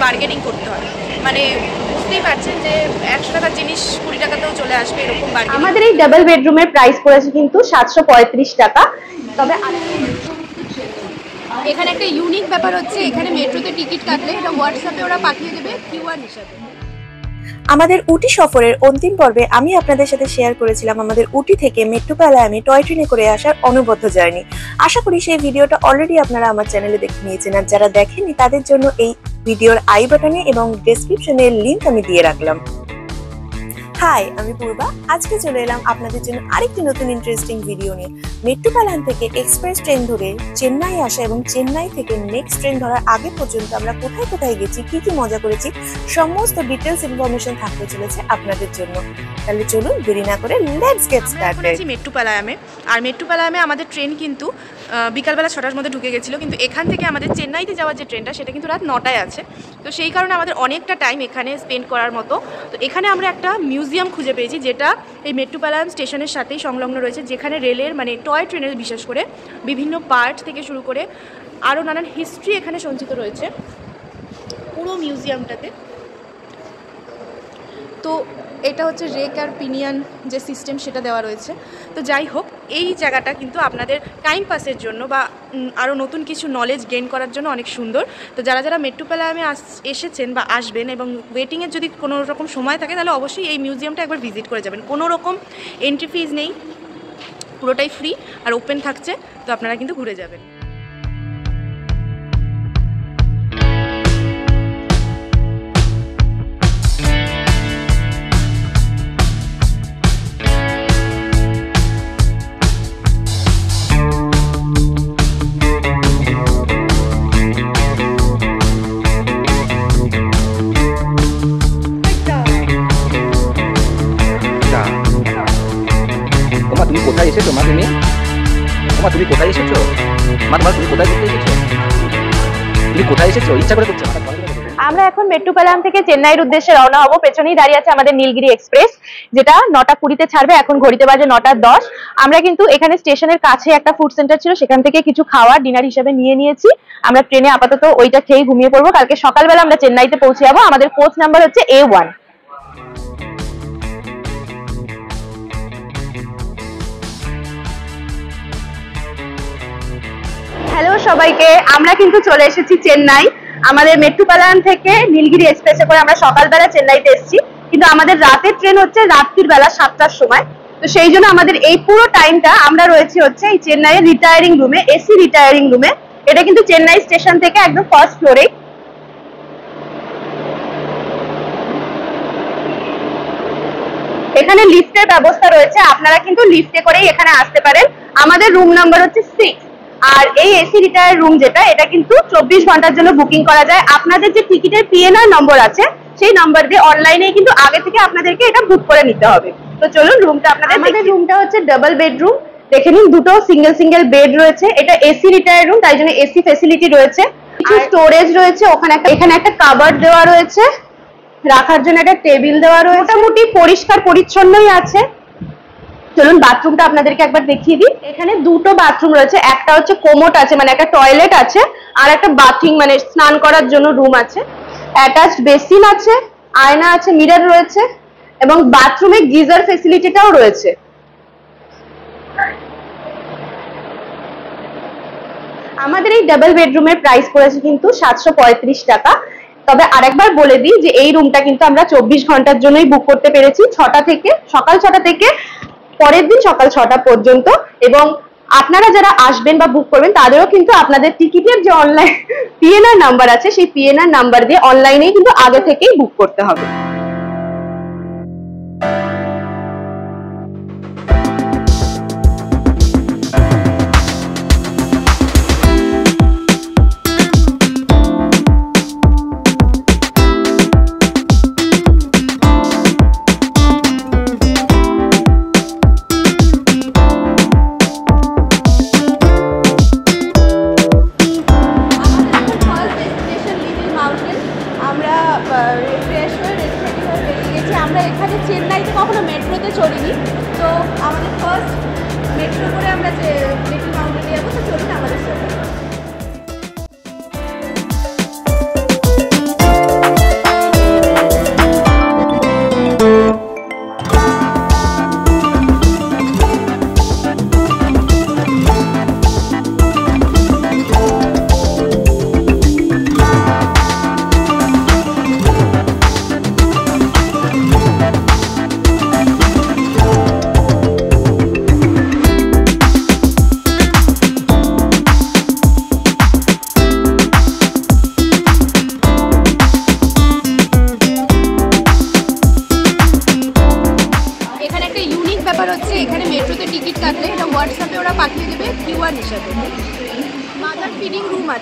Bargaining করতে হয়, মানে বুঝতেই পারছেন যে 100 টাকার জিনিস 20 টাকাতেও চলে আসবে এরকম বার্গেনিং। আমাদের এই ডাবল বেডরুমের প্রাইস পড়েছে কিন্তু 735 টাকা। তবে এখানে একটা ইউনিক ব্যাপার হচ্ছে, এখানে মেট্রোতে টিকিট কাটলে এটা হোয়াটসঅ্যাপে ওরা পাঠিয়ে দেবে কিউআর হিসাবে। আমাদের উটি সফরের অন্তিম পর্বে আমি আপনাদের সাথে শেয়ার করেছিলাম আমাদের উটি থেকে মেট্রোপালায়ামে টয় ট্রেনে করে আসার অনবদ্য জার্নি। আশা করি সেই ভিডিওটা অলরেডি আপনারা আমার চ্যানেলে দেখে নিয়েছেন, আর যারা দেখেননি তাদের জন্য এই ভিডিওর আই বাটনে এবং ডেসক্রিপশনে লিংক আমি দিয়ে রাখলাম। হাই, আমি পূর্বা। আজকে চলে এলাম আপনাদের জন্য আরেকটি নতুন ইন্টারেস্টিং ভিডিও নিয়ে। মেট্রোপালায়াম থেকে এক্সপ্রেস ট্রেন ধরে চেন্নাই আসা এবং চেন্নাই থেকে নেক্সট ট্রেন ধরার আগে পর্যন্ত আমরা কোথায় কোথায় গেছি, কি কি মজা করেছি, সমস্ত ডিটেলস ইনফরমেশন থাকতে চলেছে আপনাদের জন্য। তাহলে চলুন দেরি না করে লেটস গেট স্টার্টেড। মেট্রোপালায়ামে, আর মেট্রোপালায়ামে আমাদের ট্রেন কিন্তু বিকালবেলা 6টার মধ্যে ঢুকে গেছিলো, কিন্তু এখান থেকে আমাদের চেন্নাইতে যাওয়ার যে ট্রেনটা সেটা কিন্তু রাত 9টায় আছে। তো সেই কারণে আমাদের অনেকটা টাইম এখানে স্পেন্ড করার মতো। তো এখানে আমরা একটা মিউজিয়াম খুঁজে পেয়েছি যেটা এই মেট্রোপালায়াম স্টেশনের সাথেই সংলগ্ন রয়েছে, যেখানে রেলের মানে টয় ট্রেনের বিশেষ করে বিভিন্ন পার্ট থেকে শুরু করে আরও নানান হিস্ট্রি এখানে সঞ্চিত রয়েছে পুরো মিউজিয়ামটাতে। তো এটা হচ্ছে রেক আর পিনিয়ন যে সিস্টেম সেটা দেওয়া রয়েছে। তো যাই হোক, এই জায়গাটা কিন্তু আপনাদের টাইম পাসের জন্য বা আরও নতুন কিছু নলেজ গেইন করার জন্য অনেক সুন্দর। তো যারা যারা মেট্রোপালায়ামে এসেছেন বা আসবেন এবং ওয়েটিংয়ের যদি কোনো রকম সময় থাকে তাহলে অবশ্যই এই মিউজিয়ামটা একবার ভিজিট করে যাবেন। কোনো রকম এন্ট্রি ফিজ নেই, পুরোটাই ফ্রি আর ওপেন থাকছে, তো আপনারা কিন্তু ঘুরে যাবেন। তুমি কোথায় এসেছো মা? তুমি কোথায় এসেছো মা? তুমি কোথায় ঘুরতে এসেছো? তুমি কোথায় এসেছো? ইচ্ছা করে করছো? আমরা এখন মেট্রোপালায়াম থেকে চেন্নাইয়ের উদ্দেশ্যে রওনা হব। পেছনেই দাঁড়িয়ে আছে আমাদের নীলগিরি এক্সপ্রেস, যেটা 9টা 20-তে ছাড়বে। এখন ঘড়িতে বাজে 9টা 10। আমরা কিন্তু এখানে স্টেশনের কাছে একটা ফুড সেন্টার ছিল, সেখান থেকে কিছু খাওয়া ডিনার হিসেবে নিয়ে নিয়েছি। আমরা ট্রেনে আপাতত ওইটা খেয়ে ঘুমিয়ে পড়বো। কালকে সকালবেলা আমরা চেন্নাইতে পৌঁছে যাবো। আমাদের কোচ নাম্বার হচ্ছে A1। হ্যালো সবাইকে, আমরা কিন্তু চলে এসেছি চেন্নাই। আমাদের মেট্রোপালায়াম থেকে নীলগিরি এক্সপ্রেসে করে আমরা সকালবেলা চেন্নাইতে এসেছি, কিন্তু আমাদের রাতের ট্রেন হচ্ছে রাত্রির বেলা 7টার সময়। তো সেই জন্য আমাদের এই পুরো টাইমটা আমরা রয়েছি হচ্ছে এই চেন্নাইয়ের রিটায়ারিং রুমে, এসি রিটায়ারিং রুমে। এটা কিন্তু চেন্নাই স্টেশন থেকে একদম ফার্স্ট ফ্লোরে। এখানে লিফটের ব্যবস্থা রয়েছে, আপনারা কিন্তু লিফটে করেই এখানে আসতে পারেন। আমাদের রুম নাম্বার হচ্ছে 6। আর এই এসি রিটায়ার রুম যেটা, এটা কিন্তু 24 ঘন্টার জন্য বুকিং করা যায়। আপনাদের যে টিকিটের পিএনআর নম্বর আছে সেই নাম্বার দিয়ে অনলাইনে কিন্তু আগে থেকে আপনাদেরকে এটা বুক করে নিতে হবে। তো চলুন রুমটা আপনাদের। আমাদের রুমটা হচ্ছে ডাবল বেডরুম। দেখে নিন, দুটো সিঙ্গেল বেড রয়েছে। এটা এসি রিটায়ার রুম, তাই জন্য এসি ফ্যাসিলিটি রয়েছে। কিছু স্টোরেজ রয়েছে ওখানে, এখানে একটা কাবার্ড দেওয়া রয়েছে, রাখার জন্য একটা টেবিল দেওয়া রয়েছে। মোটামুটি পরিষ্কার পরিচ্ছন্নই আছে। চলুন বাথরুমটা আপনাদেরকে একবার দেখিয়ে দিই। এখানে দুটো বাথরুম রয়েছে, একটা হচ্ছে কোমোট আছে মানে একটা টয়লেট আছে, আর একটা বাথিং মানে স্নান করার জন্য রুম আছে। অ্যাটাচড বেসিন আছে, আয়না আছে, মিরর রয়েছে এবং বাথরুমে গিজার ফ্যাসিলিটিটাও রয়েছে। আমাদের এই ডাবল বেডরুমের প্রাইস পড়েছে কিন্তু 735 টাকা। তবে আরেকবার বলে দিই যে এই রুমটা কিন্তু আমরা 24 ঘন্টার জন্যই বুক করতে পেরেছি, সকাল 6টা থেকে পরের দিন সকাল 6টা পর্যন্ত। এবং আপনারা যারা আসবেন বা বুক করবেন তাদেরও কিন্তু আপনাদের টিকিটের যে অনলাইন পিএনআর নাম্বার আছে সেই পিএনআর নাম্বার দিয়ে অনলাইনেই কিন্তু আগে থেকেই বুক করতে হবে। আমরা এখানে চেন্নাইতে কখনো মেট্রোতে চড়িনি, তো আমাদের ফার্স্ট মেট্রো করে আমরা যে লিটল মাউন্টেনে যাবো। তো চলুন আমাদের সাথে।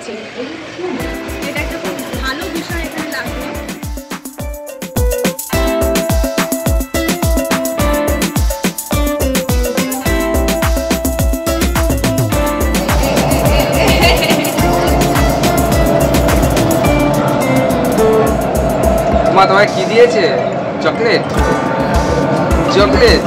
আছে, এটা একটা খুব ভালো বিষয় এখানে লাগলো। মা তোমায় কি দিয়েছে? চকলেট? চকলেট?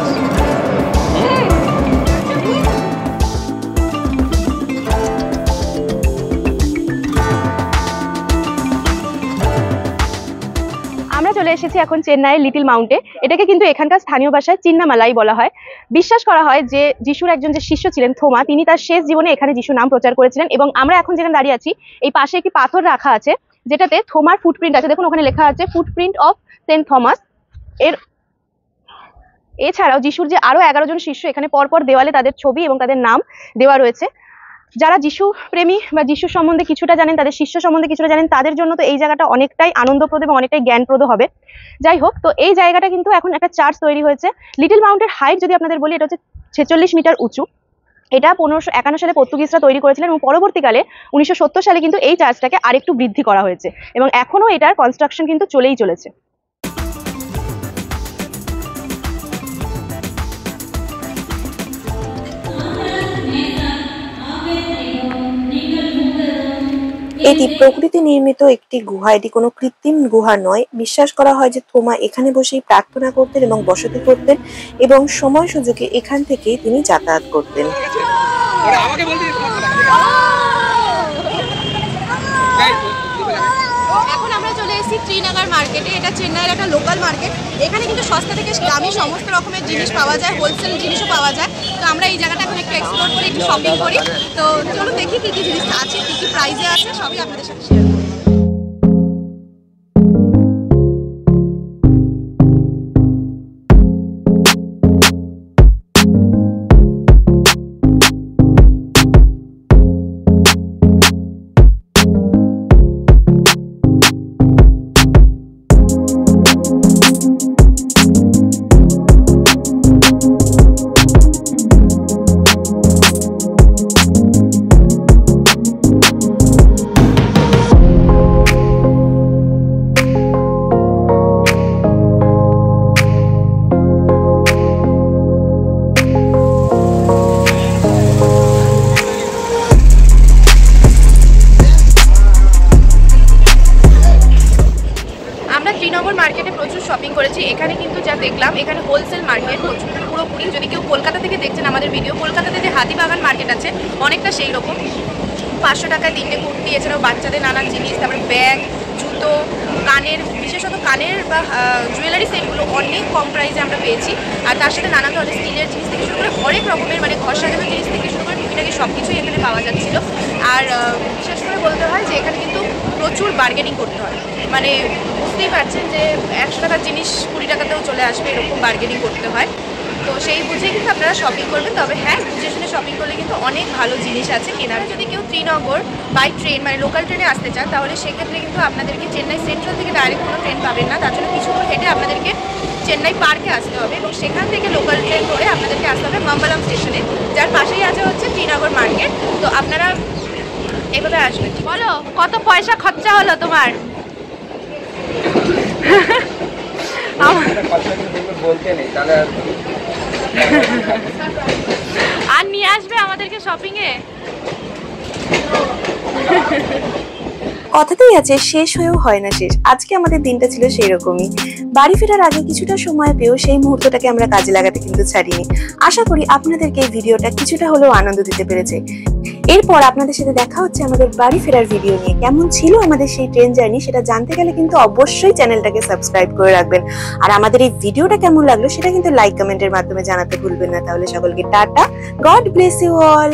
আমরা চলে এসেছি এখন চেন্নাইয়ের লিটল মাউন্টে। এটাকে কিন্তু এখানকার স্থানীয় ভাষায় চিন্নামালাই বলা হয়। বিশ্বাস করা হয় যে যিশুর একজন যে শিষ্য ছিলেন থোমা, তিনি তার শেষ জীবনে এখানে যিশু নাম প্রচার করেছিলেন। এবং আমরা এখন যেখানে দাঁড়িয়ে আছি, এই পাশে একটি পাথর রাখা আছে যেটাতে থোমার ফুটপ্রিন্ট আছে। দেখুন ওখানে লেখা আছে ফুটপ্রিন্ট অফ সেন্ট থমাস। এছাড়াও যিশুর যে আরো 11 জন শিষ্য, এখানে পরপর দেওয়ালে তাদের ছবি এবং তাদের নাম দেওয়া রয়েছে। যারা যিশু প্রেমী বা যিশু সম্বন্ধে কিছুটা জানেন, তাদের শিষ্য সম্বন্ধে কিছুটা জানেন, তাদের জন্য তো এই জায়গাটা অনেকটাই আনন্দপ্রদ এবং অনেকটাই জ্ঞানপ্রদ হবে। যাই হোক, তো এই জায়গাটা কিন্তু এখন একটা চার্চ তৈরি হয়েছে। লিটল মাউন্টের হাইট যদি আপনাদের বলি, এটা হচ্ছে 46 মিটার উঁচু। এটা 1551 সালে পর্তুগিজরা তৈরি করেছিলেন এবং পরবর্তীকালে 1970 সালে কিন্তু এই চার্চটাকে আরেকটু বৃদ্ধি করা হয়েছে এবং এখনো এটার কনস্ট্রাকশন কিন্তু চলেই চলেছে। এটি প্রকৃতি নির্মিত একটি গুহা, এটি কোনো কৃত্রিম গুহা নয়। বিশ্বাস করা হয় যে থোমা এখানে বসেই প্রার্থনা করতেন এবং বসতি করতেন এবং সময় সুযোগে এখান থেকেই তিনি যাতায়াত করতেন। এখন আমরা চলে এসেছি ত্রিনগর মার্কেটে। এটা চেন্নাইয়ের একটা লোকাল মার্কেট। এখানে কিন্তু সস্তা থেকে দামি সমস্ত রকমের জিনিস পাওয়া যায়, হোলসেল জিনিসও পাওয়া যায়। তো আমরা এই জায়গাটা এখন একটু এক্সপ্লোর করি, একটু শপিং করি। তো চলুন দেখি কি কি জিনিস আছে, কি কি প্রাইসে আছে, সবই আপনাদের সাথে শেয়ার করব। শ্রীনগর মার্কেটে প্রচুর শপিং করেছি। এখানে কিন্তু যা দেখলাম, এখানে হোলসেল মার্কেট পুরোপুরি। যদি কেউ কলকাতা থেকে দেখছেন আমাদের ভিডিও, কলকাতাতে যে হাতিবাগান মার্কেট আছে অনেকটা সেই রকম। 500 টাকায় 3টে কুর্তি, এছাড়াও বাচ্চাদের নানান জিনিস, তারপরে ব্যাগ, জুতো, কানের, বিশেষত কানের বা জুয়েলারি সেটগুলো অনেক কম প্রাইসে আমরা পেয়েছি। আর তার সাথে নানান ধরনের স্টিলের জিনিস থেকে শুরু করে অনেক রকমের মানে ঘর সাজানোর জিনিস থেকে শুরু করে টুকিটাকি সব কিছুই এখানে পাওয়া যাচ্ছিল। আর বিশেষ করে বলতে হয় যে এখানে কিন্তু প্রচুর বার্গেনিং করতে হয়। মানে বুঝতেই পারছেন যে 100 টাকার জিনিস 20 টাকাতেও চলে আসবে, এরকম বার্গেনিং করতে হয়। তো সেই বুঝে কিন্তু আপনারা শপিং করবেন। তবে হ্যাঁ, বুঝে শুনে শপিং করলে কিন্তু অনেক ভালো জিনিস আছে কেনার। যদি কেউ শ্রীনগর বাই ট্রেন মানে লোকাল ট্রেনে আসতে চান, তাহলে সেক্ষেত্রে কিন্তু আপনাদেরকে চেন্নাই সেন্ট্রাল থেকে ডাইরেক্ট কোনো ট্রেন পাবেন না। তার জন্য কিছু দূর হেঁটে আপনাদেরকে চেন্নাই পার্কে আসতে হবে এবং সেখান থেকে লোকাল ট্রেন ধরে আপনাদেরকে আসতে হবে মাম্বালাম স্টেশনে, যার পাশেই আছে হচ্ছে শ্রীনগর মার্কেট। তো আপনারা এভাবে আসবেন। বলো কত পয়সা খরচা হলো তোমার? আর নিয়ে আসবে আমাদেরকে শপিং এ। কথাতেই আছে শেষ হয়েও হয় না শেষ। আজকে আমাদের দিনটা ছিল সেই রকমই। বাড়ি ফেরার আগে কিছুটা সময় পেয়েও সেই মুহূর্তটাকে আমরা কাজে লাগাতে কিন্তু ছাড়িনি। আশা করি আপনাদেরকে এই ভিডিওটা কিছুটা হলেও আনন্দ দিতে পেরেছে। এরপর আপনাদের সাথে দেখা হচ্ছে আমাদের বাড়ি ফেরার ভিডিও নিয়ে। কেমন ছিল আমাদের সেই ট্রেন জার্নি সেটা জানতে গেলে কিন্তু অবশ্যই চ্যানেলটাকে সাবস্ক্রাইব করে রাখবেন। আর আমাদের এই ভিডিওটা কেমন লাগলো সেটা কিন্তু লাইক কমেন্টের মাধ্যমে জানাতে ভুলবেন না। তাহলে সকলকে টাটা, গড ব্লেস ইউ অল।